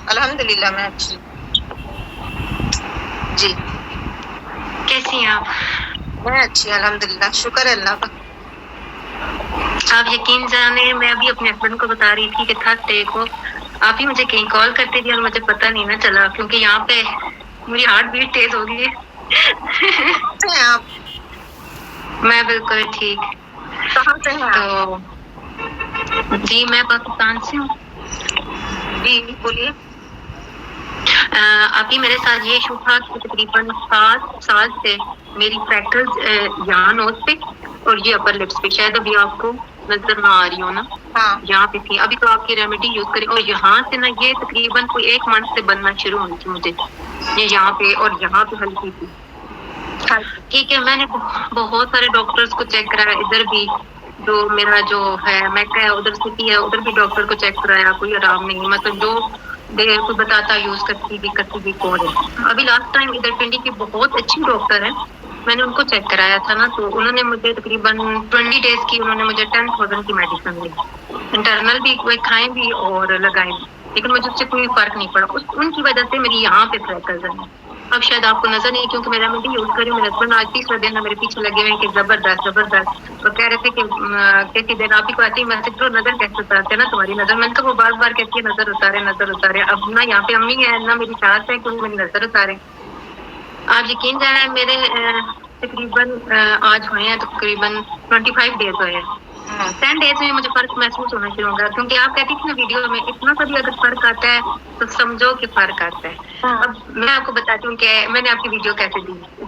الحمدللہ میں اچھی جی. کیسی ہیں آپ؟ میں اچھی الحمدللہ، شکر ہے اللہ کا. آپ یقین جانے میں ابھی اپنے ہسبینڈ کو بتا رہی تھی کہ تھرڈ ڈے کو آپ ہی مجھے کہیں کال کرتے تھی اور مجھے پتہ نہیں نہ چلا، کیونکہ یہاں پہ میری ہارٹ بیٹ تیز ہو گئی ہے. کہاں سے ہیں آپ؟ میں بالکل ٹھیک. کہاں سے ہیں آپ؟ تو جی میں پاکستان سے ہوں. جی بولیے. ابھی میرے ساتھ یہ ایشو تھا کہ تقریباً 7 سال سے میری فریکٹرز یہاں نوز پہ اور یہ اپر لپس پہ، شاید ابھی آپ کو نظر نہ آ رہی ہو نا. ہاں یہاں پہ تھی. ابھی تو آپ کی ریمیڈی یوز کریں اور یہاں سے نا یہ تقریباً کوئی 1 منتھ سے بننا شروع ہوئی تھی مجھے، یہ یہاں پہ اور یہاں پہ ہلکی تھی. ٹھیک ہے، میں نے بہت سارے ڈاکٹرز کو چیک کرایا، ادھر بھی جو میرا جو ہے میکا ہے ادھر سے کیا، ادھر بھی ڈاکٹر کو چیک کرایا، کوئی آرام نہیں. مطلب جو کوئی بتاتا یوز کرتی بھی کون ہے. ابھی لاسٹ ٹائم ادھر پنڈی کی بہت اچھی ڈاکٹر ہے، میں نے ان کو چیک کرایا تھا نا، تو انہوں نے مجھے تقریباً 20 ڈیز کی انہوں نے مجھے 10,000 کی میڈیسن دی، انٹرنل بھی کوئی کھائیں بھی اور لگائیں بھی، لیکن مجھے اس سے کوئی فرق نہیں پڑا. ان کی وجہ سے میری یہاں پہ فریکلز ہیں. اب شاید آپ کو نظر نہیں کیونکہ میرا ریمیڈی یوز کری ہوں. میرے ہسبینڈ آج 30 دن میرے پیچھے لگے ہوئے ہیں کہ زبردست زبردست، وہ کہہ رہے تھے کہ کیسی دن آپ ہی کو آتی ہے مسجد کو نظر کیسے اتارتے ہیں نا تمہاری نظر. میں نے کہا وہ بار بار کہتی ہے نظر اتارے نظر اتارے. اب نہ یہاں پہ امی ہے نہ میری ساس ہے کہ وہ میری نظر اتارے. آپ یقین جانا میرے تقریباً آج ہوئے ہیں تقریباً 25 ڈیز ہوئے ہیں. 10 ڈیز میں مجھے فرق محسوس ہونا شروع ہوگا، کیونکہ آپ کہتی تھی نا ویڈیو میں اتنا سا بھی اگر فرق آتا ہے تو سمجھو کہ فرق آتا ہے. اب میں آپ کو بتاتی ہوں کہ میں نے آپ کی ویڈیو کیسے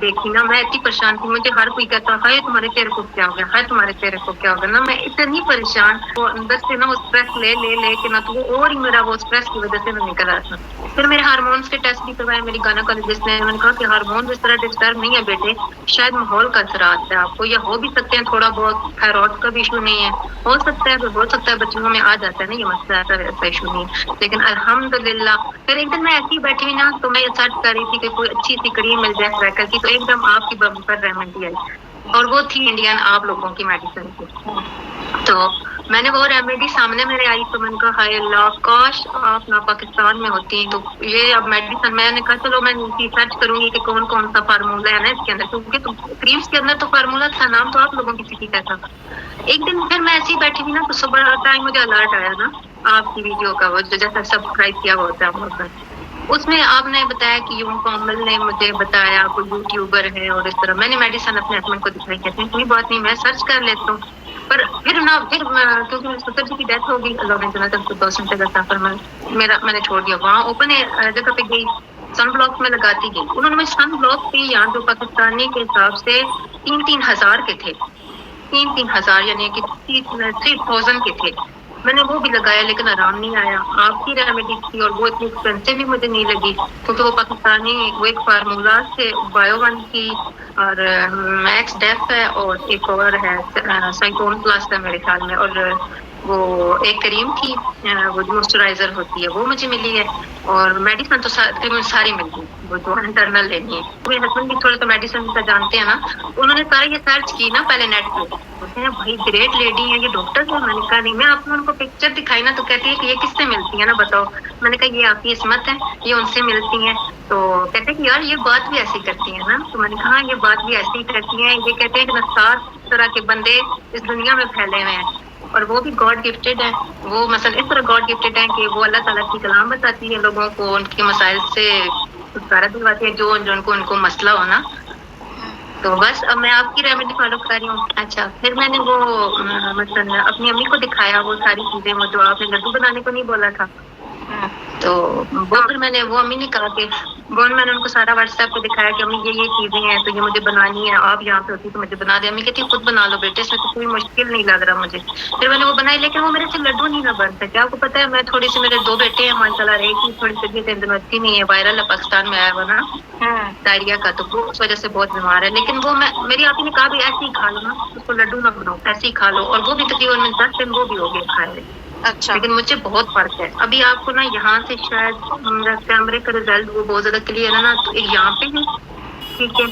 دیکھی نا، میں اتنی پریشان تھی. مجھے ہر کوئی کہتا ہے تمہارے چہرے کو کیا ہو گیا، ہے تمہارے چہرے کو کیا ہو گیا نا. میں اتنی پریشان وہ اندر سے نا وہ اسٹریس لے کے نا، تو وہ اور ہی میرا وہ اسٹریس کی وجہ سے میں نکل رہا تھا. پھر میرے ہارمونس کے ٹیسٹ بھی کروائے میری گائنیکولوجسٹ نے. میں نے کہا کہ ہارمون اس طرح ڈسٹرب نہیں ہے بیٹے، شاید ماحول کا اثرات ہے آپ کو، یا ہو بھی سکتے ہیں تھوڑا بہت تھائرائڈ کا بھی ایشو نہیں ہے، ہو سکتا ہے بچوں میں آ جاتا ہے نا یہ مسئلہ، ایسا ایشو نہیں ہے. لیکن الحمدللہ پھر ایک دن میں ایسی ہی بیٹھی ہوئی نا، تو میں یہ سرچ کر رہی تھی کہ کوئی اچھی سی کریم مل جائے فریکل کی، تو ایک دم آپ کی پر ریمیڈی آئی اور وہ تھی انڈین آپ لوگوں کی میڈیسن کی. تو میں نے وہ ریمیڈی سامنے میرے آئی تو میں نے کہا ہائے اللہ کاش آپ نہ پاکستان میں ہوتی. تو یہ اب میڈیسن میں نے کہا چلو میں سرچ کروں گی کہ کون کون سا فارمولا ہے نا اس کے اندر، کیونکہ کریمس کے اندر تو فارمولا تھا، نام تو آپ لوگوں کی کسی کا تھا. ایک دن پھر میں ایسی ہی بیٹھی ہوئی نا، تو صبح ٹائم مجھے الرٹ آیا نا آپ کی ویڈیو کا، وہ جو جیسا سبسکرائب کیا ہوا ہوتا ہے ہم لوگ کا. اس میں آپ نے بتایا کہ یوں کومل نے مجھے بتایا کوئی یوٹیوبر ہے اور اس طرح. میں نے میڈیسن اپنے ہسبینڈ کو دکھائی، کہتے ہیں کوئی بات نہیں میں سرچ کر لیتا ہوں. پر پھر کیونکہ میرے سسر جی کی ڈیتھ ہوگی، اللہ نے جنت الفردوس میں جگہ عطا فرمائے، میں نے چھوڑ دیا. وہاں اوپن جگہ پہ گئی، سن بلاک میں لگاتی گئی. انہوں نے مجھے سن بلاک پہ یہاں جو پاکستانی کے حساب سے 3,000 کے تھے، 3,000 یعنی کہ 3,000 کے تھے. میں نے وہ بھی لگایا لیکن آرام نہیں آیا. آپ کی ریمیڈی تھی اور وہ اتنی ایکسپینسو بھی مجھے نہیں لگی، کیونکہ وہ پاکستانی وہ ایک فارمولا سے بایو ون کی اور میکس ڈیف ہے اور ایک اور ہے سائٹون پلس ہے میرے خیال میں، اور وہ ایک کریم تھی وہ موئسچرائزر ہوتی ہے وہ مجھے ملی ہے. اور میڈیسن تو تقریباً ساری مل گئی وہ جو انٹرنل لینی ہے. میرے ہسبینڈ بھی تھوڑا تو میڈیسن کا جانتے ہیں نا، انہوں نے سارا یہ سرچ کی نا پہلے نیٹ پہ. بولتے ہیں بھائی گریٹ لیڈی ہے یہ ڈاکٹر ہے. میں نے کہا نہیں. میں آپ نے ان کو پکچر دکھائی نا تو کہتی ہے کہ یہ کس سے ملتی ہے نا بتاؤ. میں نے کہا یہ آپ کی عصمت ہے، یہ ان سے ملتی ہیں. تو کہتے ہیں کہ یار یہ بات بھی ایسی کرتی ہیں نا. تو میں نے کہا ہاں یہ بات بھی ایسی کرتی ہیں. یہ کہتے ہیں کہ 7 طرح کے بندے اس دنیا میں پھیلے ہوئے ہیں اور وہ بھی گاڈ گفٹیڈ ہیں. وہ مثلا اس طرح گاڈ گفٹیڈ ہیں کہ وہ اللہ تعالیٰ کی کلام بتاتی ہے لوگوں کو، ان کے مسائل سے چھٹکارا دلواتی ہے جو ان کو مسئلہ ہونا. تو بس اب میں آپ کی ریمیڈی فالو کر رہی ہوں. اچھا پھر میں نے وہ مثلا اپنی امی کو دکھایا وہ ساری چیزیں، وہ جو آپ نے لڈو بنانے کو نہیں بولا تھا، تو وہ پھر میں نے وہ امی نے کہا کہ میں نے ان کو سارا واٹس ایپ پہ دکھایا کہ امی یہ چیزیں ہیں تو یہ مجھے بنانی ہے، آپ یہاں پہ ہوتی تو مجھے بنا دیں. امی کہتی خود بنا لو بیٹے، اس میں تو کوئی مشکل نہیں لگ رہا مجھے. پھر میں نے وہ بنائی لیکن وہ میرے سے لڈو نہیں نہ بن سکے. آپ کو پتا ہے میں تھوڑی سی، میرے 2 بیٹے ہیں ماشاء اللہ، ایک ہی تھوڑی سی طبیعت اچھی نہیں ہے، وائرل ہے پاکستان میں آیا ہوا نا ڈائریا کا، تو وہ اس وجہ سے بہت بیمار ہے. لیکن وہ میری آپ ہی نے کہا بھی ایسے ہی کھا لو نا، اس کو لڈو نہ بناؤ ایسے ہی کھا لو. اور وہ بھی تقریباً 10 دن وہ بھی ہو گئے کھائے ہوئے. اچھا لیکن مجھے بہت فرق ہے. ابھی آپ کو نا یہاں سے شاید کیمرے کا رزلٹ وہ بہت زیادہ کلیئر ہے نا، تو یہاں پہ ہے ٹھیک ہے،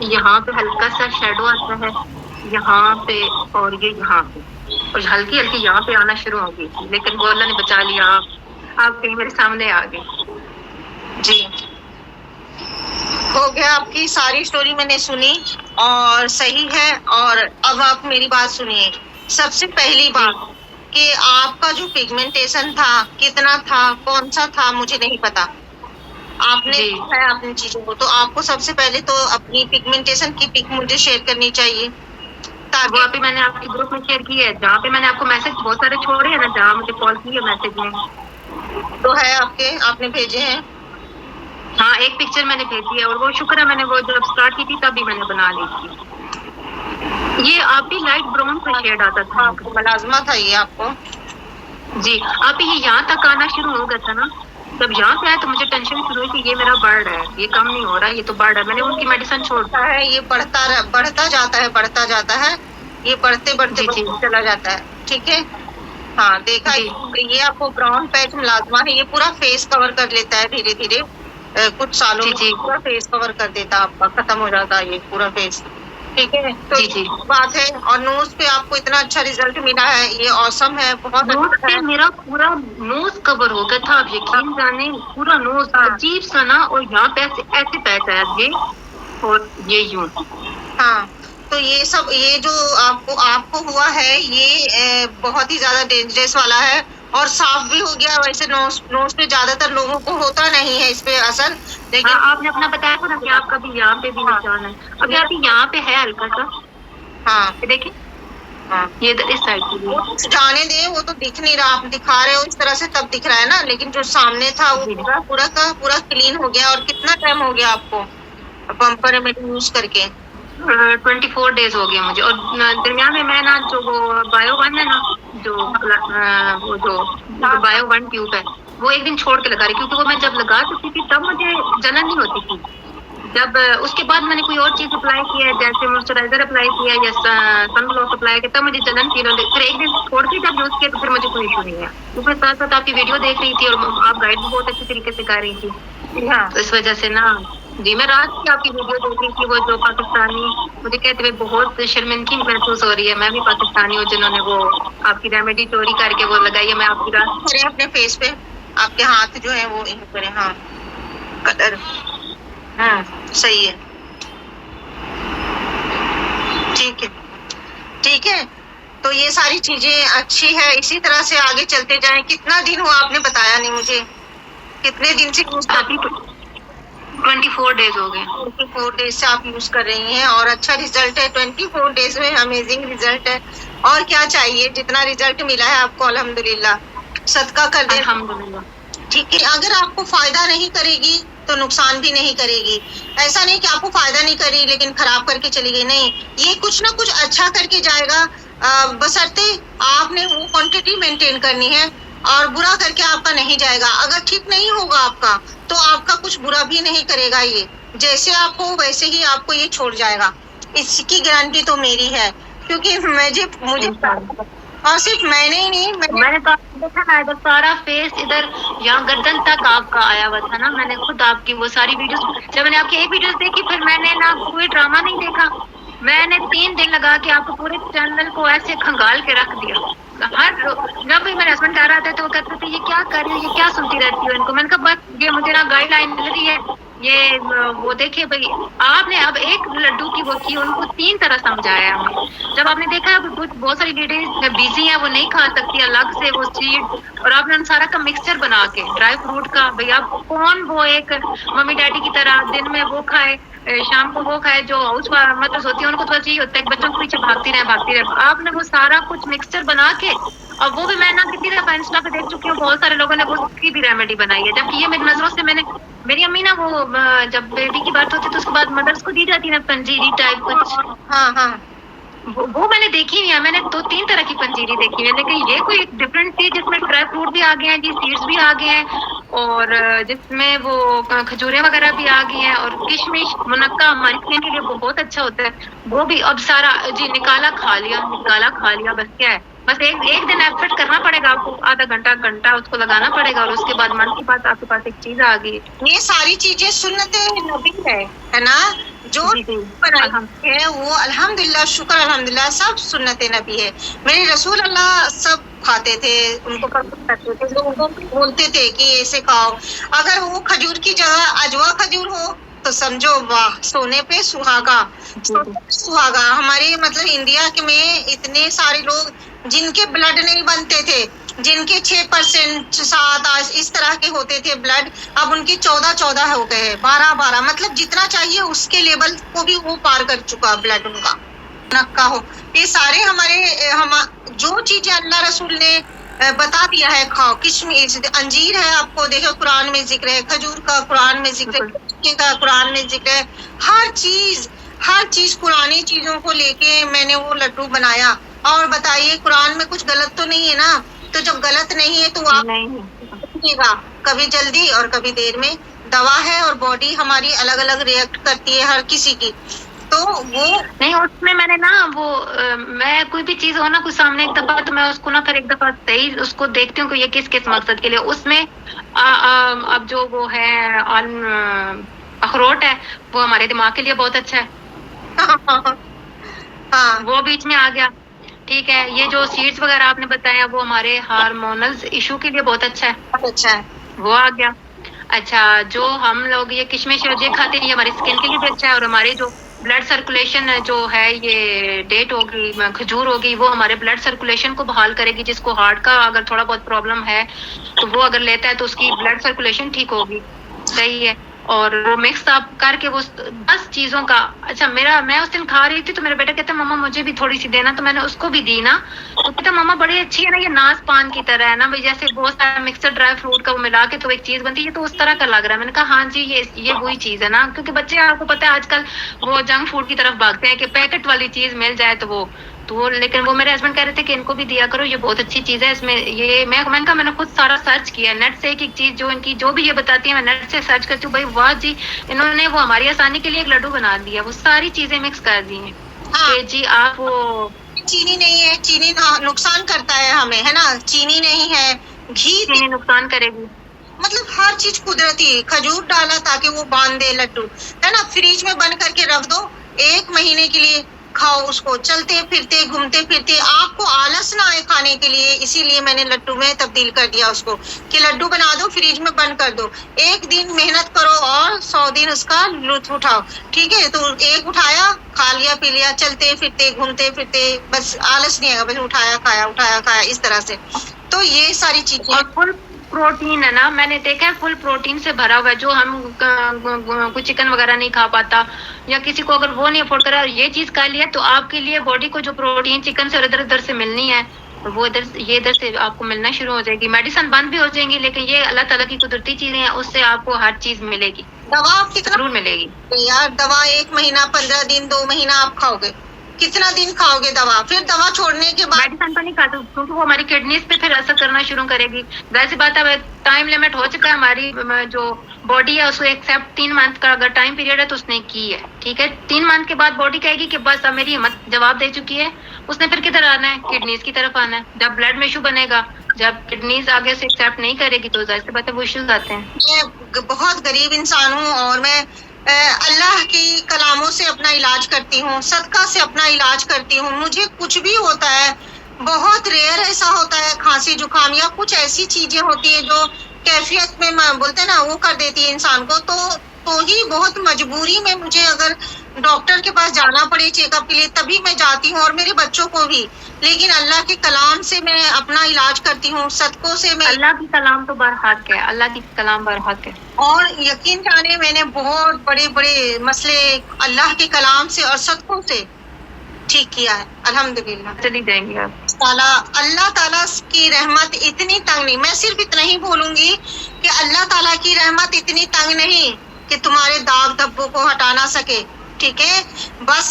یہاں پہ ہلکا سا شیڈو آتا ہے یہاں پہ، اور یہ یہاں پہ، اور ہلکی ہلکی یہاں پہ آنا شروع ہو گئی تھی. لیکن وہ اللہ نے بچا لیا، آپ کہیں میرے سامنے آ گئے. جی ہو گیا، آپ کی ساری اسٹوری میں نے سنی اور صحیح ہے. اور اب آپ میری بات سنیے. سب سے پہلی بات کہ آپ کا جو پگمنٹیشن تھا کتنا تھا، کون سا تھا، مجھے نہیں پتا. آپ نے جی. دیکھا ہے اپنی چیزوں کو، تو آپ کو سب سے پہلے تو اپنی پگمنٹیشن کی پک مجھے شیئر کرنی چاہیے وہ تاکہ ابھی میں نے آپ کے گروپ میں شیئر کی ہے، جہاں پہ میں نے آپ کو میسج بہت سارے چھوڑے ہیں نا، جہاں مجھے کال کی ہے میسج میں. تو ہے آپ کے، آپ نے بھیجے ہیں. ہاں ایک پکچر میں نے بھیجی ہے، اور وہ شکر ہے میں نے وہ جب اسٹارٹ کی تھی تب بھی میں نے بنا لی تھی. یہ آپ بھی لائٹ براؤن کا شیڈ آتا تھا. آپ کو ملازمہ تھا یہ آپ کو. جی آپ یہ یہاں تک آنا شروع ہو گیا تھا نا، جب یہاں پہ آیا تو مجھے ٹینشن شروع ہوئی کہ یہ میرا برڈ ہے، یہ کم نہیں ہو رہا، یہ تو برڈ ہے. میں نے ان کی میڈیسن چھوڑ دی. ہے یہ بڑھتا جاتا ہے، یہ بڑھتے جی جی چلا جاتا ہے. ٹھیک ہے. ہاں دیکھا، جی یہ آپ کو براؤن پیچ ملازمہ ہے، یہ پورا فیس کور کر لیتا ہے دھیرے دھیرے. کچھ سالوں جی میں جی پورا فیس کور کر دیتا آپ کا، ختم ہو جاتا ہے یہ پورا فیس. ٹھیک ہے. تو جی جی. یہ بات ہے. اور نوز پہ آپ کو اتنا اچھا ریزلٹ ملا ہے، یہ اوسم ہے، بہت نوز اچھا پہ ہے. میرا پورا نوز کور ہو گیا تھا، آپ یقین جانے پورا نوز عجیب سا نا، اور یہاں پہ ایسے پیچ آیا یہ، اور یہ یوں. ہاں تو یہ سب، یہ جو آپ کو ہوا ہے یہ بہت ہی زیادہ ڈینجرس والا ہے، اور صاف بھی ہو گیا. ویسے نوز پہ زیادہ تر لوگوں کو ہوتا نہیں ہے اس پہ اثر، لیکن ہاں آپ نے اپنا بتایا تھا نا کہ آپ کا بھی یہاں پہ بھی نشان ہے. ابھی آپ یہاں پہ ہے ہلکا سا، ہاں دیکھیں ہاں یہ اس سائڈ پہ بھی. جانے دیں، وہ تو دکھ نہیں رہا، آپ دکھا رہے ہو اس طرح سے تب دکھ رہا ہے نا، لیکن جو سامنے تھا وہ جی پورا کا پورا کلین ہو گیا. اور کتنا ٹائم ہو گیا آپ کو بمپر ریمیڈی یوز کر کے؟ 24 days ہو گیا مجھے. اور درمیان میں نا جو وہ بایو ون ہے نا، جو وہ جو بایو ون ٹیوب ہے، وہ ایک دن چھوڑ کے لگا رہی، کیونکہ وہ میں جب لگا چکی تھی تب مجھے جلن نہیں ہوتی تھی. جب اس کے بعد میں نے کوئی اور چیز اپلائی کی ہے، جیسے موئسچرائزر اپلائی کیا یا سن بلاک اپلائی کیا، تب مجھے جلن فیل ہوتی. پھر ایک دن چھوڑ کے جب یوز کیا تو پھر مجھے کوئی ایشو نہیں ہے. اس میں ساتھ ساتھ آپ کی ویڈیو دیکھ رہی تھی اور آپ گائڈ بھی بہت اچھی طریقے سے کر رہی تھی، ہاں تو اس وجہ سے نا جی میں رات کی آپ کی ویڈیو دیکھ رہی تھی. وہ جو پاکستانی مجھے کہتے ہوئے بہت شرمندگی محسوس ہو رہی ہے، میں بھی پاکستانی ہوں جنہوں نے وہ آپ کی ریمیڈی چوری کر کے وہ لگائی ہے. میں آپ کی رات کریں اپنے فیس پہ، آپ کے ہاتھ جو ہے وہ کریں. ہاں کلر، ہاں صحیح ہے. ٹھیک ہے ٹھیک ہے. تو یہ ساری چیزیں اچھی ہے، اسی طرح سے آگے چلتے جائیں. کتنا دن ہوا آپ نے بتایا نہیں مجھے، کتنے دن سے یوز کر آپ ہی 24 days ہو گئے. 24 ڈیز سے آپ یوز کر رہی ہیں اور اچھا ریزلٹ ہے. 24 ڈیز میں امیزنگ ریزلٹ ہے. اور کیا چاہیے؟ جتنا ریزلٹ ملا ہے آپ کو الحمدللہ صدقہ کر دیں. الحمدللہ. ٹھیک ہے. اگر آپ کو فائدہ نہیں کرے گی تو نقصان بھی نہیں کرے گی. ایسا نہیں کہ آپ کو فائدہ نہیں کری لیکن خراب کر کے چلی گئی، نہیں، یہ کچھ نہ کچھ اچھا کر کے جائے گا. بشرطے آپ نے وہ کوانٹٹی مینٹین کرنی ہے، اور برا کر کے آپ کا نہیں جائے گا. اگر ٹھیک نہیں ہوگا آپ کا تو آپ کا کچھ برا بھی نہیں کرے گا. یہ جیسے آپ ہو ویسے ہی آپ کو یہ چھوڑ جائے گا، اس کی گارنٹی تو میری ہے. کیونکہ مجھے انشاءاللہ. اور صرف میں نے ہی نہیں، میں نے تو آپ کو دیکھا نا، ادھر سارا فیس ادھر یہاں گردن تک آپ کا آیا ہوا تھا نا. میں نے خود آپ کی وہ ساری ویڈیوز، جب میں نے آپ کی ایک ویڈیوز دیکھی پھر میں نے نا کوئی ڈرامہ نہیں دیکھا. میں نے 3 دن لگا کے آپ کو پورے چینل کو ایسے کھنگال کے رکھ دیا. ہر جب بھی میرے ہسبینڈ کہہ رہا تھا تو وہ کہتے تھے یہ کیا کر رہی ہو، یہ کیا سنتی رہتی ہو ان کو. میں نے کہا بس یہ مجھے نا گائیڈ لائن مل رہی ہے، یہ وہ دیکھیے بھائی آپ نے اب ایک لڈو کی وہ کی، ان کو 3 طرح سمجھایا ہمیں. جب آپ نے دیکھا اب بہت ساری لیڈیز بیزی ہیں، وہ نہیں کھا سکتی الگ سے وہ سیڈ، اور آپ نے ان سارا کا مکسچر بنا کے ڈرائی فروٹ کا، بھئی آپ کون وہ ایک ممی ڈیڈی کی طرح دن میں وہ کھائے شام کو وہ کھائے. جو ہاؤس مدرس ہوتی ہے ان کو تو بس یہی ہوتا ہے کہ بچوں کے پیچھے بھاگتی رہے. آپ نے وہ سارا کچھ مکسچر بنا کے، اور وہ بھی میں نا کتنی دفعہ انسٹا پہ دیکھ چکی ہوں، بہت سارے لوگوں نے اس کی بھی ریمیڈی بنائی ہے. جبکہ یہ میری نظروں سے میری امی نا وہ جب بیبی کی بات ہوتی ہے تو اس کے بعد مدرس کو دی جاتی ہے نا پنجیری ٹائپ کچھ، ہاں ہاں وہ میں نے دیکھی نہیں ہے. میں نے 2-3 طرح کی پنجیری دیکھی ہے، لیکن یہ کوئی ڈفرینٹ تھی جس میں ڈرائی فروٹ بھی آ گئے ہیں جی، سیڈس بھی آ گئے ہیں، اور جس میں وہ کھجورے وغیرہ بھی آ گئی ہیں، اور کشمش منقع ہماری اسکن کے لیے بہت اچھا ہوتا ہے وہ بھی. اب سارا جی نکالا کھا لیا بس. کیا ہے بس ایک دن ایفرٹ کرنا پڑے گا آپ کو، آدھا گھنٹہ اس کو لگانا پڑے گا، اور اس کے بعد من کی بات آپ کے پاس ایک چیز آ گئی. یہ ساری چیزیں سنت نبی ہے نا، جو جی جی بنائی ہے وہ الحمدللہ، شکر الحمدللہ سب سنت نبی ہے. میرے رسول اللہ سب کھاتے تھے, ان کو پسند کرتے تھے, لوگوں کو بولتے تھے کہ ایسے کھاؤ. اگر وہ کھجور کی جگہ اجوا کھجور ہو تو سمجھو واہ, سونے پہ سہاگا. سہاگا ہمارے مطلب انڈیا میں اتنے سارے لوگ جن کے بلڈ نہیں بنتے تھے, جن کے 6% 7 اس طرح کے ہوتے تھے بلڈ, اب ان کی 14 ہو گئے, 12 مطلب جتنا چاہیے اس کے لیول کو بھی وہ پار کر چکا بلڈ ان کا. نکا ہو, یہ سارے ہمارے جو چیزیں اللہ رسول نے بتا دیا ہے کھاؤ. کشمش انجیر ہے, آپ کو دیکھو قرآن میں ذکر ہے, کھجور کا قرآن میں ذکر ہے, کا قرآن میں ذکر ہے. ہر چیز پرانی چیزوں کو لے کے میں نے وہ لڈو بنایا. اور بتائیے قرآن میں کچھ غلط تو نہیں ہے نا؟ تو جب غلط نہیں ہے تو آپ دیکھیے گا, کبھی جلدی اور کبھی دیر میں. دوا ہے اور باڈی ہماری الگ الگ ریئیکٹ کرتی ہے ہر کسی کی, تو وہ نہیں. اس میں نے نا وہ میں کوئی بھی چیز ہو نا کوئی سامنے ایک دفعہ, تو میں اس کو نا پھر ایک دفعہ صحیح اس کو دیکھتی ہوں کہ یہ کس مقصد کے لیے. اس میں اب جو وہ ہے اخروٹ ہے, وہ ہمارے دماغ کے لیے بہت اچھا ہے. ہاں وہ بیچ میں آ گیا. ٹھیک ہے, یہ جو سیڈز وغیرہ آپ نے بتایا وہ ہمارے ہارمونل ایشو کے لیے بہت اچھا ہے, بہت اچھا ہے. وہ آ گیا. اچھا, جو ہم لوگ یہ کشمش یہ کھاتے ہیں, یہ ہماری اسکن کے لیے بھی اچھا ہے. اور ہمارے جو بلڈ سرکولیشن جو ہے, یہ ڈیٹ ہوگی, کھجور ہوگی, وہ ہمارے بلڈ سرکولیشن کو بحال کرے گی. جس کو ہارٹ کا اگر تھوڑا بہت پرابلم ہے تو وہ اگر لیتا ہے تو اس کی بلڈ سرکولیشن ٹھیک ہوگی. صحیح ہے. اور وہ مکس اپ کر کے وہ 10 چیزوں کا. اچھا, میں اس دن کھا رہی تھی تو میرا بیٹا کہتا مما مجھے بھی تھوڑی سی دینا, تو میں نے اس کو بھی دی نا, تو کہتا مما بڑی اچھی ہے نا, یہ ناز پان کی طرح ہے نا, جیسے بہت سارا مکسر ڈرائی فروٹ کا وہ ملا کے تو ایک چیز بنتی ہے, یہ تو اس طرح کا لگ رہا ہے. میں نے کہا ہاں جی, یہ وہی چیز ہے نا, کیونکہ بچے آپ کو پتا ہے آج کل وہ جنک فوڈ کی طرف بھاگتے ہیں کہ پیکٹ والی چیز مل جائے تو وہ لیکن وہ میرے ہسبینڈ کہہ رہے تھے کہ ان کو بھی دیا کرو, یہ بہت اچھی چیز ہے. اس میں یہ میں نے کہا میں نے خود سارا سرچ کیا نیٹ سے, ایک چیز جو ان کی جو بھی یہ بتاتی ہے میں نیٹ سے سرچ کرتی ہوں. بھائی واہ جی, انہوں نے وہ ہماری آسانی کے لیے ایک لڈو بنا دیا, وہ ساری چیزیں مکس کر دی ہیں کہ جی آپ وہ چینی نہیں ہے, چینی نقصان کرتا ہے ہمیں, ہے نا, چینی نہیں ہے, گھی نقصان کرے گی. مطلب ہر چیز قدرتی. کھجور ڈالا تاکہ وہ باندھ دے لڈو, ہے نا, فریج میں بند کر کے رکھ دو, 1 مہینے کے لیے کھاؤ اس کو, چلتے پھرتے گھومتے پھرتے, آپ کو آلس نہ آئے کھانے کے لیے. اسی لیے میں نے لڈو میں تبدیل کر دیا اس کو کہ لڈو بنا دو, فریج میں بند کر دو, 1 دن محنت کرو اور 100 دن اس کا لطف اٹھاؤ. ٹھیک ہے, تو ایک اٹھایا, کھا لیا پی لیا, چلتے پھرتے گھومتے پھرتے, بس آلس نہیں آئے گا, بس اٹھایا کھایا اس طرح سے. تو یہ ساری چیزیں اور فل پروٹین ہے نا, میں نے دیکھا ہے فل پروٹین سے بھرا ہوا ہے. جو ہم کوئی چکن وغیرہ نہیں کھا پاتا یا کسی کو اگر وہ نہیں افورڈ کرا, یہ چیز کھا لیا تو آپ کے لیے باڈی کو جو پروٹین چکن سے ادھر سے ملنی ہے وہ ادھر سے آپ کو ملنا شروع ہو جائے گی. میڈیسن بند بھی ہو جائیں گی, لیکن یہ اللہ تعالیٰ کی قدرتی چیزیں ہیں, اس سے آپ کو ہر چیز ملے گی. دوا آپ کتنا ضرور ملے گی یار, دوا 1 مہینہ 15 دن 2 مہینہ آپ کھاؤ گے, کتنا دن کھاؤ گے دوا؟ پھر دوا چھوڑنے کے بعد میڈیسن تو نہیں کھاتے کیونکہ وہ ہماری کڈنیز پہ پھر اثر کرنا شروع کرے گی. ظاہر سی بات ہے, ٹائم لمٹ ہو چکا ہے, ہماری جو باڈی ہے اس کو ایکسیپٹ 3 منتھ کا اگر ٹائم پیریڈ ہے تو اس نے کی ہے. ٹھیک ہے, 3 منتھ کے بعد باڈی کہے گی کہ بس اب میری ہمت جواب دے چکی ہے. اس نے پھر کدھر آنا ہے, کڈنیز کی طرف آنا ہے. جب بلڈ میں ایشو بنے گا, جب کڈنیز آگے سے ایکسیپٹ نہیں کرے گی تو ظاہر سی بات ہے وہ ایشوز آتے ہیں. میں بہت غریب انسان ہوں اور میں اللہ کی کلاموں سے اپنا علاج کرتی ہوں, صدقہ سے اپنا علاج کرتی ہوں. مجھے کچھ بھی ہوتا ہے, بہت ریئر ایسا ہوتا ہے, کھانسی زکام یا کچھ ایسی چیزیں ہوتی ہیں جو کیفیت میں بولتے ہیں نا وہ کر دیتی ہے انسان کو, تو ہی بہت مجبوری میں مجھے اگر ڈاکٹر کے پاس جانا پڑے چیک اپ کے لیے تبھی میں جاتی ہوں, اور میرے بچوں کو بھی. لیکن اللہ کے کلام سے میں اپنا علاج کرتی ہوں, صدقوں سے میں. اللہ کی کلام تو برحق ہے, اللہ کی کلام برحق ہے. اور یقین جانے میں نے بہت بڑے بڑے مسئلے اللہ کے کلام سے اور صدقوں سے ٹھیک کیا ہے الحمدللہ. چلی جائیں گے آپ. اللہ تعالیٰ کی رحمت اتنی تنگ نہیں, میں صرف اتنا ہی بولوں گی کہ اللہ تعالیٰ کی رحمت اتنی تنگ نہیں کہ تمہارے داغ دھبوں کو ہٹا نہ سکے. ٹھیک ہے, بس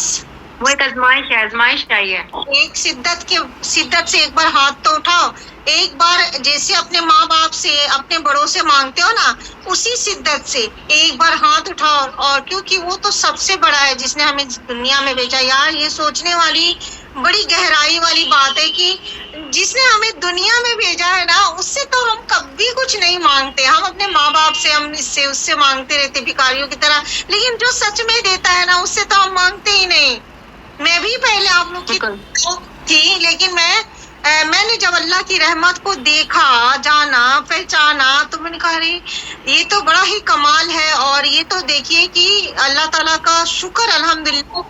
وہ ایک آزمائش چاہیے. ایک شدت سے ایک بار ہاتھ تو اٹھاؤ, ایک بار جیسے اپنے ماں باپ سے اپنے بڑوں سے مانگتے ہو نا, اسی شدت سے ایک بار ہاتھ اٹھاؤ. اور کیونکہ وہ تو سب سے بڑا ہے جس نے ہمیں دنیا میں بھیجا. یار یہ سوچنے والی بڑی گہرائی والی بات ہے کہ جس نے ہمیں دنیا میں بھیجا ہے نا, اس سے تو ہم کبھی کچھ نہیں مانگتے. ہم اپنے ماں باپ سے ہم اس سے مانگتے رہتے بھکاریوں کی طرح, لیکن جو سچ میں دیتا ہے نا اس سے تو ہم مانگتے ہی نہیں. میں بھی پہلے آپ لوگ کی تھی, لیکن میں میں نے جب اللہ کی رحمت کو دیکھا، جانا، پہچانا، تو میں نے کہا ارے یہ تو بڑا ہی کمال ہے. اور یہ تو دیکھیے کہ اللہ تعالیٰ کا شکر الحمدللہ،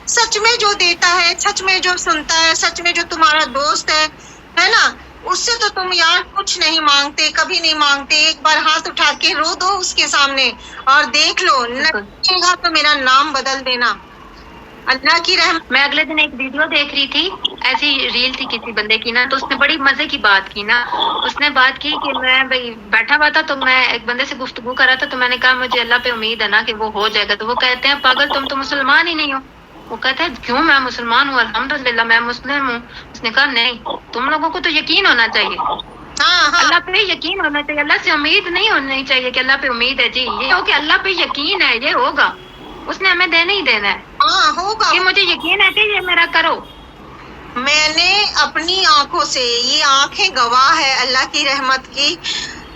سچ میں جو دیتا ہے، سچ میں جو سنتا ہے، سچ میں جو تمہارا دوست ہے نا، اس سے تو تم یار کچھ نہیں مانگتے، کبھی نہیں مانگتے. ایک بار ہاتھ اٹھا کے رو دو اس کے سامنے اور دیکھ لو، نہ گا تو میرا نام بدل دینا. اللہ کی رحمت. میں اگلے دن ایک ویڈیو دیکھ رہی تھی، ایسی ریل تھی کسی بندے کی نا، تو اس نے بڑی مزے کی بات کی نا. اس نے بات کی کہ میں بھائی بیٹھا ہوا تھا تو میں ایک بندے سے گفتگو کر رہا تھا، تو میں نے کہا مجھے اللہ پہ امید ہے نا کہ وہ ہو جائے گا. تو وہ کہتے ہیں پاگل تم تو مسلمان ہی نہیں ہو. وہ کہتا ہے کیوں، میں مسلمان ہوں، الحمدللہ میں مسلم ہوں. اس نے کہا نہیں، تم لوگوں کو تو یقین ہونا چاہیے، اللہ پہ یقین ہونا چاہیے، اللہ سے امید نہیں ہونی چاہیے کہ اللہ پہ امید ہے جی، یہ ہو کہ اللہ پہ یقین ہے، یہ ہوگا، اس نے ہمیں دینا ہی دینا ہے. ہوگا. کہ مجھے یقین ہے کہ یہ میرا کرو. میں نے اپنی آنکھوں سے، یہ آنکھیں گواہ ہے اللہ کی رحمت کی.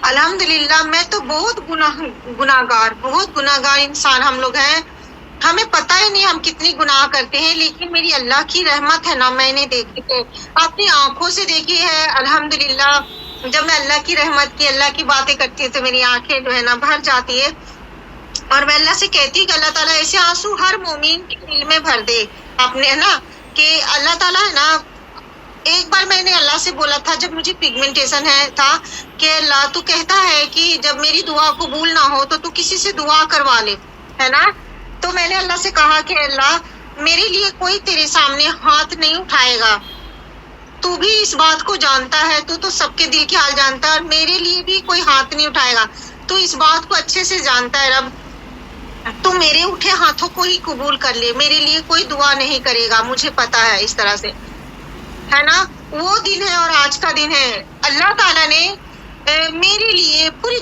الحمدللہ میں تو بہت گناہگار انسان ہم لوگ ہیں. ہمیں پتہ ہی نہیں ہم کتنی گناہ کرتے ہیں، لیکن میری اللہ کی رحمت ہے نا، میں نے دیکھی ہے، اپنی آنکھوں سے دیکھی ہے. الحمدللہ جب میں اللہ کی رحمت کی، اللہ کی باتیں کرتی ہوں تو میری آنکھیں جو ہے نا بھر جاتی ہے. اور میں اللہ سے کہتی ہوں کہ اللہ تعالیٰ ایسے آنسو ہر مومن کے دل میں بھر دے اپنے، ہے نا، کہ اللہ تعالیٰ ہے نا. ایک بار میں نے اللہ سے بولا تھا جب مجھے پگمنٹیشن تھا کہ اللہ تو کہتا ہے کہ جب میری دعا قبول نہ ہو تو کسی سے دعا کروا لے، ہے نا. تو میں نے اللہ سے کہا کہ اللہ میرے لیے کوئی تیرے سامنے ہاتھ نہیں اٹھائے گا، تو بھی اس بات کو جانتا ہے، تو سب کے دل کی حال جانتا ہے، اور میرے لیے بھی کوئی ہاتھ نہیں اٹھائے گا. تو اس بات کو اچھے سے جانتا ہے رب، تو میرے اٹھے ہاتھوں کو ہی قبول کر لے، میرے لیے کوئی دعا نہیں کرے گا، مجھے پتا ہے اس طرح سے، ہے نا. وہ دن ہے اور آج کا دن ہے. اللہ تعالیٰ نے میرے لیے پوری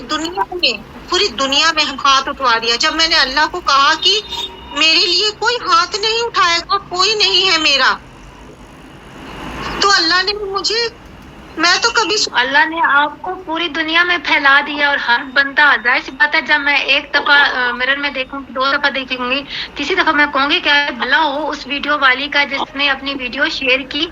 دنیا میں ہاتھ اٹھوا دیا. جب میں نے اللہ کو کہا کہ میرے لیے کوئی ہاتھ نہیں اٹھائے گا، کوئی نہیں ہے میرا، تو اللہ نے مجھے، میں تو کبھی اللہ نے آپ کو پوری دنیا میں پھیلا دیا. اور ہر بندہ، ظاہر سی بات ہے جب میں ایک دفعہ مرر میں دیکھوں گی، 2 دفعہ دیکھوں گی، تیسری دفعہ میں کہوں گی کہ بھلا ہو اس ویڈیو والی کا جس نے اپنی ویڈیو شیئر کی.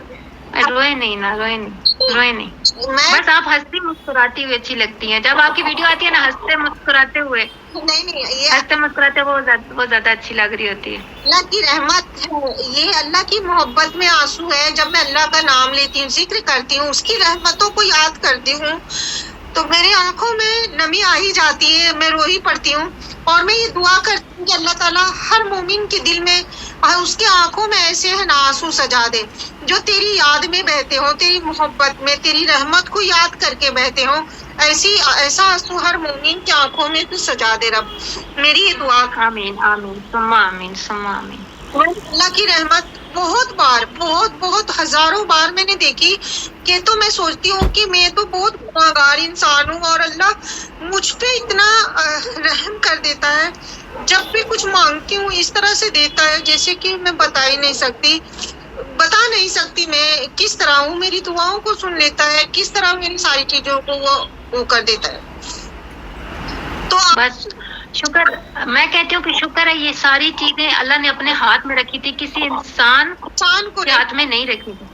روئے نہیں. بس آپ ہنستی مسکراتی ہوئی اچھی لگتی ہیں. جب آپ کی ویڈیو آتی ہے نا ہنستے مسکراتے ہوئے، ہنستے مسکراتے وہ زیادہ اچھی لگ رہی ہوتی ہے. اللہ کی رحمت ہے، یہ اللہ کی محبت میں آنسو ہے. جب میں اللہ کا نام لیتی ہوں، ذکر کرتی ہوں، اس کی رحمتوں کو یاد کرتی ہوں، تو میری آنکھوں میں نمی آ ہی جاتی ہے، میں رو ہی پڑتی ہوں. اور میں یہ دعا کرتی ہوں کہ اللہ تعالیٰ ہر مومن کے دل میں اور اس کے آنکھوں میں ایسے ہے نا آنسو سجا دے جو تیری یاد میں بہتے ہوں، تیری محبت میں، تیری رحمت کو یاد کر کے بہتے ہوں. ایسا آنسو ہر مومن کی آنکھوں میں تو سجا دے رب، میری یہ دعا. آمین آمین ثم آمین ثم آمین. اللہ کی رحمت بہت ہزاروں بار میں نے دیکھی کہ تو میں سوچتی ہوں کہ میں تو بہت گناہگار انسان ہوں، اور اللہ مجھ پہ اتنا رحم کر دیتا ہے. جب بھی کچھ مانگتی ہوں اس طرح سے دیتا ہے جیسے کہ میں بتا نہیں سکتی میں کس طرح ہوں. میری دعاؤں کو سن لیتا ہے، کس طرح میری ساری چیزوں کو وہ کر دیتا ہے. تو بس شکر، میں کہتی ہوں کہ شکر ہے یہ ساری چیزیں اللہ نے اپنے ہاتھ میں رکھی تھی، کسی انسان کو کے ہاتھ میں نہیں رکھی تھی،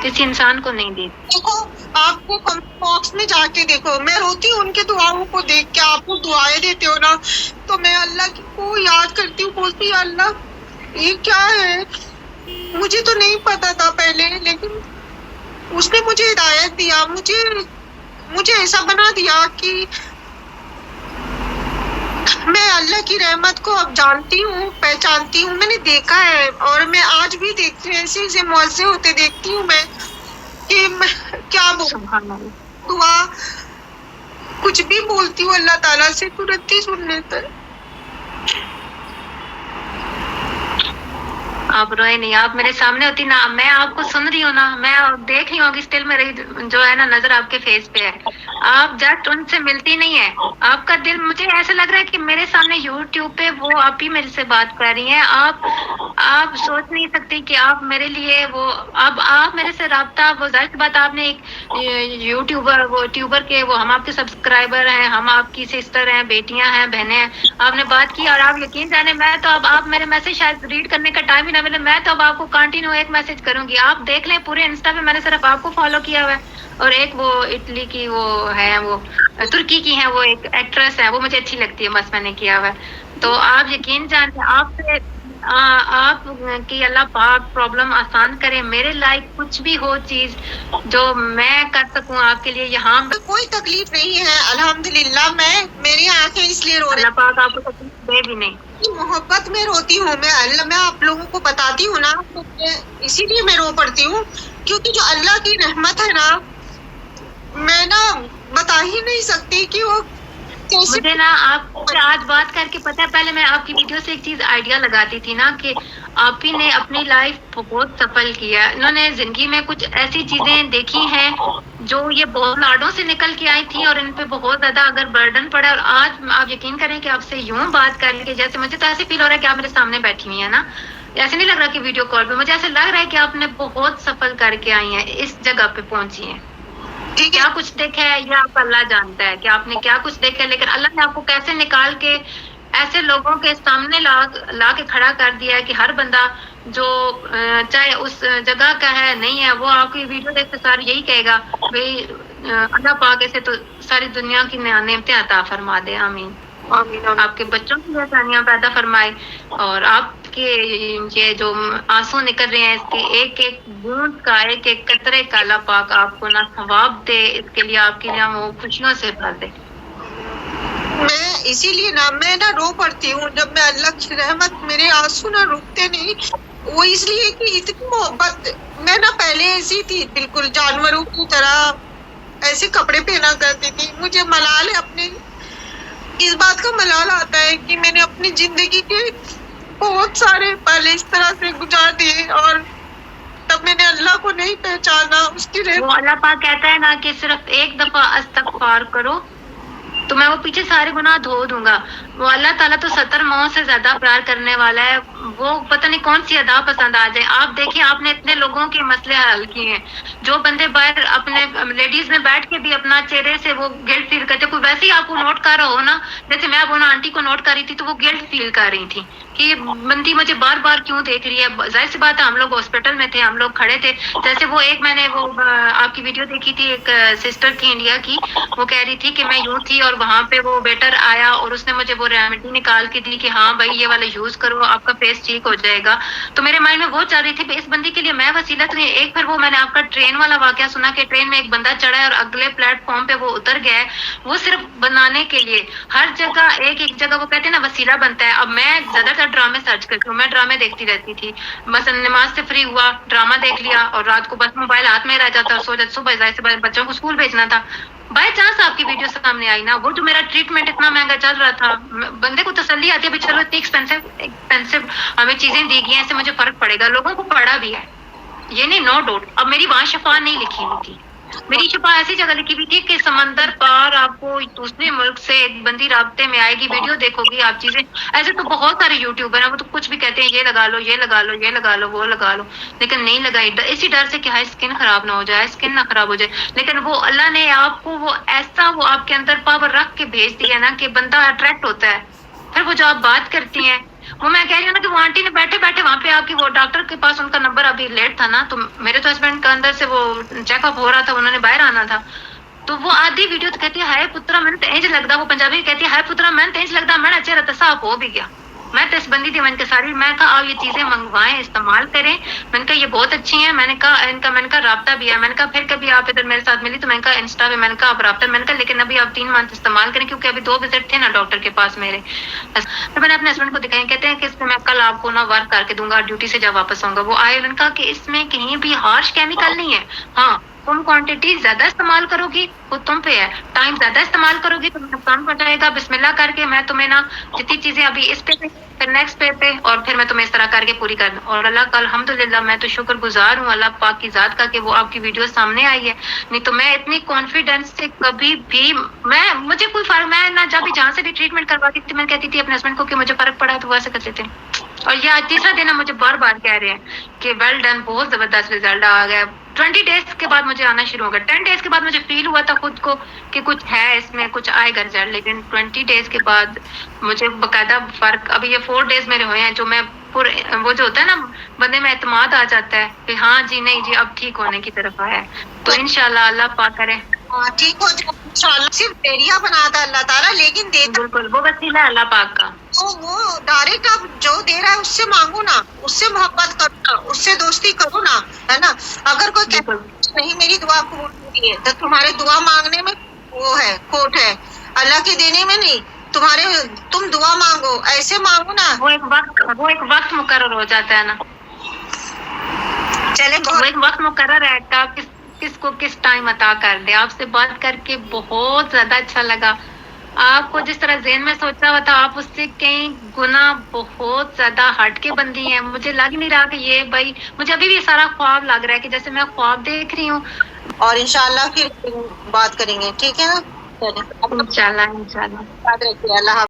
کسی انسان کو نہیں دی. دیکھو آپ کو کمنٹ باکس میں جا کے دیکھو، میں روتی ہوں ان کے دعاؤں کو دیکھ کے. آپ کو دعائیں دیتے ہو نا تو میں اللہ کو یاد کرتی ہوں، بولتی ہوں اللہ یہ کیا ہے، مجھے تو نہیں پتا تھا پہلے، لیکن اس نے مجھے ہدایت دیا، مجھے ایسا بنا دیا کہ میں اللہ کی رحمت کو اب جانتی ہوں، پہچانتی ہوں. میں نے دیکھا ہے اور میں آج بھی دیکھتی ہوں، ایسے معاوضے ہوتے دیکھتی ہوں میں کہ میں کیا دعا کچھ بھی بولتی ہوں اللہ تعالیٰ سے ترنت ہی سن لیتا ہے. آپ روئے نہیں، آپ میرے سامنے ہوتی نا، میں آپ کو سن رہی ہوں نا، میں دیکھ رہی ہوں کہ اسٹل میری جو ہے نا نظر آپ کے فیس پہ ہے. آپ جسٹ ان سے ملتی نہیں ہے، آپ کا دل، مجھے ایسا لگ رہا ہے کہ میرے سامنے یوٹیوب پہ وہ آپ ہی میرے سے بات کر رہی ہیں. آپ سوچ نہیں سکتی کہ آپ میرے لیے وہ، اب آپ میرے سے رابطہ، وہ ظاہر سی بات آپ نے ایک ٹیوبر کے وہ ہم آپ کے سبسکرائبر ہیں، ہم آپ کی سسٹر ہیں، بیٹیاں ہیں، بہنیں ہیں، آپ نے بات کی. اور آپ یقین جانے میں تو اب آپ میرے میسج شاید ریڈ کرنے کا ٹائم ہی نہ کرنا ہے. میں تو اب آپ کو کنٹینیو ایک میسج کروں گی, آپ دیکھ لیں پورے انسٹا پہ میں نے صرف آپ کو فالو کیا ہوا ہے, اور ایک وہ اٹلی کی وہ ہے, وہ ترکی کی ہے, وہ ایک ایکٹریس ہے, وہ مجھے اچھی لگتی ہے, بس میں نے کیا ہوا ہے. تو آپ یقین جانتے آپ سے آپ کی اللہ پاک پرابلم آسان کرے, میرے لائک کچھ بھی ہو چیز جو میں کر سکوں آپ کے لیے یہاں. کوئی تکلیف نہیں ہے الحمدللہ. میری آنکھیں اس لیے رو رہی اللہ پاک آپ کو تکلیف دے بھی نہیں. محبت میں روتی ہوں میں آپ لوگوں کو بتاتی ہوں نا, تو اسی لیے میں رو پڑتی ہوں, کیونکہ جو اللہ کی رحمت ہے نا, میں نا بتا ہی نہیں سکتی کہ وہ کیسے. مجھے نا آپ سے آج بات کر کے پتا ہے, پہلے میں آپ کی ویڈیو سے ایک چیز آئیڈیا لگاتی تھی نا کہ آپ ہی نے اپنی لائف بہت سفل کیا, انہوں نے زندگی میں کچھ ایسی چیزیں دیکھی ہیں جو یہ بہت لاڈوں سے نکل کے آئی تھی, اور ان پہ بہت زیادہ اگر برڈن پڑا, اور آج آپ یقین کریں کہ آپ سے یوں بات کر کے جیسے مجھے تو ایسے فیل ہو رہا ہے کہ آپ میرے سامنے بیٹھی ہوئی ہیں نا, ایسے نہیں لگ رہا کہ ویڈیو کال پہ, مجھے ایسے لگ رہا ہے کہ آپ نے بہت سفل کر کے آئی ہیں, اس جگہ پہ پہنچی ہیں. کیا کچھ دیکھا ہے یہ آپ اللہ جانتا ہے کہ آپ نے کیا کچھ دیکھا ہے, لیکن اللہ نے آپ کو کیسے نکال کے ایسے لوگوں کے سامنے لا کے کھڑا کر دیا ہے کہ ہر بندہ جو چاہے اس جگہ کا ہے نہیں ہے, وہ آپ کی ویڈیو دیکھ کے سارے یہی کہے گا بھائی اللہ پاک ایسے تو ساری دنیا کی نعمتیں عطا فرما دے, آمین. آپ کے بچوں کی آسانیاں پیدا فرمائے, اور آپ کے یہ جو آنسو نکل رہے ہیں اس کے ایک ایک بوند کا, ایک ایک قطرے کا اللہ پاک آپ کو نہ ثواب دے, اس کے لیے آپ کے لیے وہ خوشیوں سے بھر دے. میں اسی لیے میں رو پڑتی ہوں جب میں اللہ کی رحمت, میرے آنسو نہ رکتے نہیں. وہ اس لیے کہ اتنی محبت, میں پہلے ایسی تھی بالکل جانوروں کی طرح, ایسے کپڑے پہنا کرتی تھی. مجھے ملال ہے اپنے اس بات کا ملال آتا ہے کہ میں نے اپنی زندگی کے بہت سارے پل اس طرح سے گزار دیے, اور تب میں نے اللہ کو نہیں پہچانا. اس کی وہ اللہ پاک کہتا ہے نا کہ صرف ایک دفعہ استغفار کرو تو میں وہ پیچھے سارے گناہ دھو دوں گا. وہ اللہ تعالیٰ تو 70 ماؤں سے زیادہ پیار کرنے والا ہے, وہ پتہ نہیں کون سی ادا پسند آ جائے. آپ دیکھیں آپ نے اتنے لوگوں کے مسئلے حل کیے ہیں, جو بندے باہر اپنے لیڈیز میں بیٹھ کے بھی اپنا چہرے سے وہ گلٹ فیل کرتے, کوئی ویسے ہی آپ کو نوٹ کر رہا ہو نا, جیسے میں اب آنٹی کو نوٹ کر رہی تھی تو وہ گلٹ فیل کر رہی تھی کہ یہ بندی مجھے بار بار کیوں دیکھ رہی ہے. ظاہر سی بات ہے, ہم لوگ ہاسپٹل میں تھے, ہم لوگ کھڑے تھے. جیسے وہ ایک میں نے وہ آپ کی ویڈیو دیکھی تھی, ایک سسٹر تھی انڈیا کی, وہ کہہ رہی تھی کہ میں یوں تھی اور وہاں پہ وہ بیٹر آیا اور اس نے مجھے وہ ریمیڈی نکال کے دی کہ ہاں بھائی یہ والا یوز کرو, آپ کا فیس ٹھیک ہو جائے گا. تو میرے مائنڈ میں وہ چل رہی تھی اس بندی کے لیے میں وسیلہ تو نہیں. ایک پھر وہ میں نے آپ کا ٹرین والا واقعہ سنا کہ ٹرین میں ایک بندہ چڑھا ہے اور اگلے پلیٹ فارم پہ وہ اتر گیا ہے, وہ صرف بنانے کے لیے ہر جگہ ایک جگہ وہ کہتے ہیں نا وسیلہ بنتا ہے. اب میں زیادہ تر ڈرامے سرچ کرتی ہوں, میں ڈرامے دیکھتی رہتی تھی, بس نماز سے فری ہوا ڈرامہ دیکھ لیا, اور رات کو بس موبائل ہاتھ میں رہ جاتا, اور سو جاتا. صبح ظاہر سے بچوں کو اسکول بھیجنا تھا, بائی چانس آپ کی ویڈیو سامنے آئی نا, وہ جو میرا ٹریٹمنٹ اتنا مہنگا چل رہا تھا, بندے کو تسلی آتی ہے چلو اتنی ایکسپینسو ہمیں چیزیں دی گئی ہیں, اس سے مجھے فرق پڑے گا. لوگوں کو پڑا بھی ہے یہ نہیں, نو ڈاؤٹ. اب میری وہاں شفا نہیں لکھی ہوئی تھی, میری شفا ایسی جگہ لکھی ہوئی تھی کہ سمندر پار آپ کو دوسرے ملک سے ایک بندی رابطے میں آئے گی, ویڈیو دیکھو گی آپ چیزیں. ایسے تو بہت سارے یوٹیوبر ہیں, وہ تو کچھ بھی کہتے ہیں یہ لگا لو یہ لگا لو یہ لگا لو وہ لگا لو, لیکن نہیں لگائی اسی ڈر سے کہ ہائی اسکن خراب نہ ہو جائے, اسکن نہ خراب ہو جائے. لیکن وہ اللہ نے آپ کو وہ ایسا وہ آپ کے اندر پاور رکھ کے بھیج دیا نا کہ بندہ اٹریکٹ ہوتا ہے. پھر وہ جو آپ بات کرتی ہیں, وہ میں کہہ رہی ہوں نا کہ وہ آنٹی نے بیٹھے بیٹھے وہاں پہ آپ کی وہ ڈاکٹر کے پاس ان کا نمبر ابھی لیٹ تھا نا, تو میرے تو ہسبینڈ کا اندر سے وہ چیک اپ ہو رہا تھا, انہوں نے باہر آنا تھا, تو وہ آدھی ویڈیو تو کہتی ہے ہائے پترا میں نے انج لگتا, وہ پنجابی کہتی ہے ہائے پترا میں نے انج لگتا میں نے چہرہ تصاف ہو بھی گیا. میں تو اس بندی تھی, میں نے کہا ساری میں کہا آپ یہ چیزیں منگوائیں استعمال کریں, میں نے کہا یہ بہت اچھی ہیں, میں نے کہا ان کا میں نے کہا رابطہ بھی ہے, میں نے کہا پھر کبھی آپ ادھر میرے ساتھ ملی تو میں نے کہا انسٹا پہ میں نے کہا آپ رابطہ, میں نے کہا لیکن ابھی آپ 3 منتھ استعمال کریں کیونکہ ابھی 2 وزٹ تھے نا ڈاکٹر کے پاس میرے. تو میں نے اپنے ہسبینڈ کو دکھائی, کہتے ہیں کہ اس میں کل آپ کو نا ورک کر کے دوں گا, ڈیوٹی سے جب واپس آؤں گا. وہ آئے, انہوں نے کہا کہ اس میں کہیں بھی ہارش کیمیکل نہیں ہے, ہاں تم کوانٹٹی زیادہ استعمال کرو گی وہ تم پہ ہے, ٹائم زیادہ استعمال کرو گی تو نقصان پہنچائے گا. بسم اللہ کر کے میں تمہیں نا جتنی چیزیں ابھی اس پہ پھر نیکسٹ پہ اور پھر میں تمہیں اس طرح کر کے پوری کر دوں. اور اللہ کا الحمدللہ میں تو شکر گزار ہوں اللہ پاک کی ذات کا کہ وہ آپ کی ویڈیو سامنے آئی ہے, نہیں تو میں اتنی کانفیڈینس سے کبھی بھی مجھے کوئی فرق, میں نہ جب بھی جہاں سے بھی ٹریٹمنٹ کرواتی تھی میں کہتی تھی اپنے ہسبینڈ کو کہ مجھے فرق پڑا ہے تو وہ ایسے کر لیتے ہیں. اور یہ آج تیسرا دن مجھے بار بار کہہ رہے ہیں کہ ویل ڈن, بہت زبردست رزلٹ آ گیا. 20 ڈیز کے بعد مجھے آنا شروع ہو گیا, 10 ڈیز کے بعد مجھے فیل ہوا تھا خود کو کہ کچھ ہے اس میں, کچھ آئے گا رزلٹ, لیکن 20 ڈیز کے بعد مجھے باقاعدہ فرق, ابھی یہ 4 ڈیز میرے ہوئے ہیں جو میں وہ جو ہوتا ہے نا بندے میں اعتماد آ جاتا ہے کہ ہاں جی نہیں جی اب ٹھیک ہونے کی طرف آیا ہے. تو انشاءاللہ اللہ پاک کرے. ہاں ٹھیک ہو جائے انشاءاللہ. صرف ذریعہ بناتا اللہ تعالیٰ لیکن دیتا بالکل وہ وسیلہ ہے اللہ پاک کا. تو وہ ڈائریکٹ آپ جو دے رہا ہے اس سے مانگو نا, اس سے محبت کرو نا, اس سے دوستی کرو نا, ہے نا. اگر کوئی کہتا بالکل نہیں میری دعا قبول ہوتی ہے تو تمہارے دعا مانگنے میں وہ ہے کھوٹ ہے, اللہ کے دینے میں نہیں. تم دعا مانگو, ایسے مانگو نا. وہ ایک وقت مقرر ہو جاتا ہے نا. چلے وہ ایک وقت مقرر ہے کہ آپ کس کو کس ٹائم عطا کر دے. آپ سے بات کر کے بہت زیادہ اچھا لگا. آپ کو جس طرح ذہن میں سوچا ہوا تھا آپ اس سے کئی گنا بہت زیادہ ہٹ کے بندی ہیں. مجھے لگ نہیں رہا کہ یہ بھائی, مجھے ابھی بھی سارا خواب لگ رہا ہے کہ جیسے میں خواب دیکھ رہی ہوں. اور انشاءاللہ پھر بات کریں گے, ٹھیک ہے نا. انشاءاللہ یاد رکھیے. اللہ حافظ.